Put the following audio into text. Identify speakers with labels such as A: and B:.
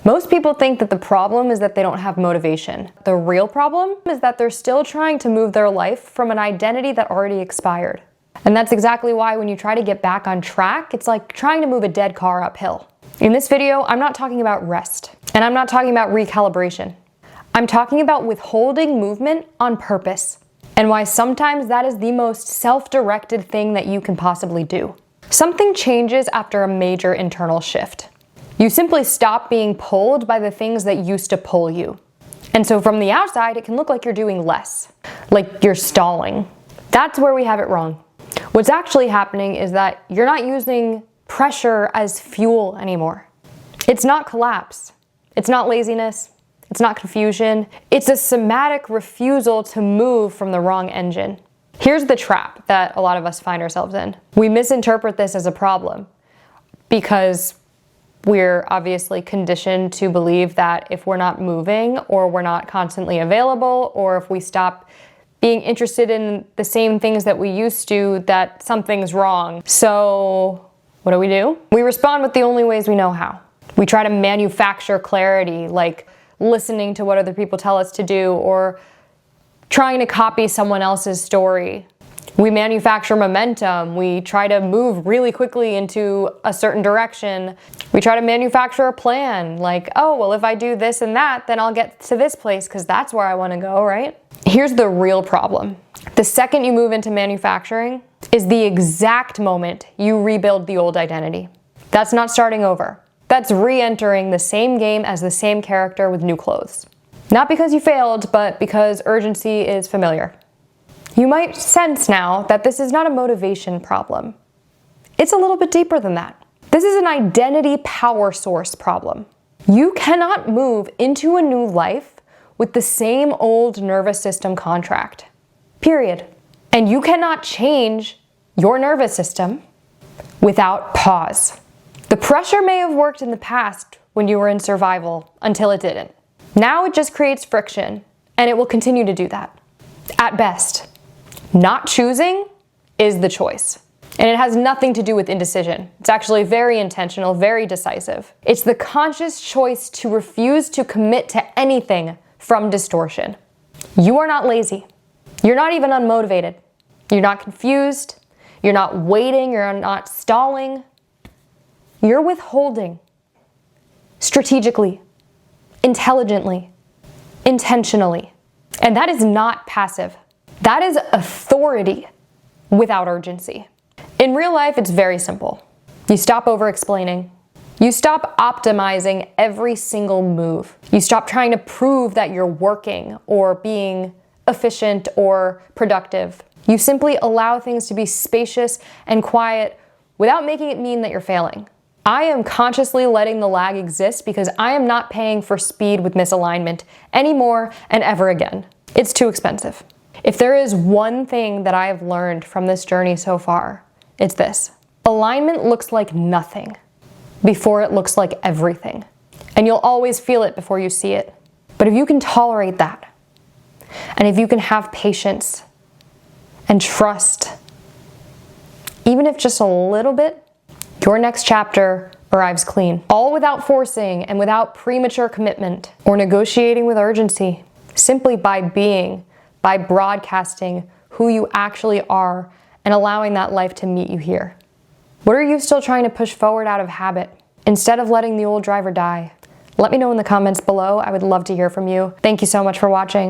A: Most people think that the problem is that they don't have motivation. The real problem is that they're still trying to move their life from an identity that already expired. And that's exactly why when you try to get back on track, it's like trying to move a dead car uphill. In this video, I'm not talking about rest, and I'm not talking about recalibration. I'm talking about withholding movement on purpose, and why sometimes that is the most self-directed thing that you can possibly do. Something changes after a major internal shift. You simply stop being pulled by the things that used to pull you. And so from the outside, it can look like you're doing less, like you're stalling. That's where we have it wrong. What's actually happening is that you're not using pressure as fuel anymore. It's not collapse. It's not laziness. It's not confusion. It's a somatic refusal to move from the wrong engine. Here's the trap that a lot of us find ourselves in. We misinterpret this as a problem because we're obviously conditioned to believe that if we're not moving, or we're not constantly available, or if we stop being interested in the same things that we used to, that something's wrong. So what do? We respond with the only ways we know how. We try to manufacture clarity, like listening to what other people tell us to do, or trying to copy someone else's story. We manufacture momentum. We try to move really quickly into a certain direction. We try to manufacture a plan, like, oh, well, if I do this and that, then I'll get to this place because that's where I want to go, right? Here's the real problem. The second you move into manufacturing is the exact moment you rebuild the old identity. That's not starting over. That's re-entering the same game as the same character with new clothes. Not because you failed, but because urgency is familiar. You might sense now that this is not a motivation problem. It's a little bit deeper than that. This is an identity power source problem. You cannot move into a new life with the same old nervous system contract. Period. And you cannot change your nervous system without pause. The pressure may have worked in the past when you were in survival until it didn't. Now it just creates friction, and it will continue to do that. At best. Not choosing is the choice. And it has nothing to do with indecision. It's actually very intentional, very decisive. It's the conscious choice to refuse to commit to anything from distortion. You are not lazy. You're not even unmotivated. You're not confused. You're not waiting. You're not stalling. You're withholding. Strategically, intelligently, intentionally. And that is not passive. That is authority without urgency. In real life, it's very simple. You stop over-explaining. You stop optimizing every single move. You stop trying to prove that you're working or being efficient or productive. You simply allow things to be spacious and quiet without making it mean that you're failing. I am consciously letting the lag exist because I am not paying for speed with misalignment anymore and ever again. It's too expensive. If there is one thing that I have learned from this journey so far, it's this. Alignment looks like nothing before it looks like everything. And you'll always feel it before you see it. But if you can tolerate that, and if you can have patience and trust, even if just a little bit, your next chapter arrives clean. All without forcing and without premature commitment or negotiating with urgency. Simply by being, by broadcasting who you actually are and allowing that life to meet you here. What are you still trying to push forward out of habit instead of letting the old driver die? Let me know in the comments below. I would love to hear from you. Thank you so much for watching.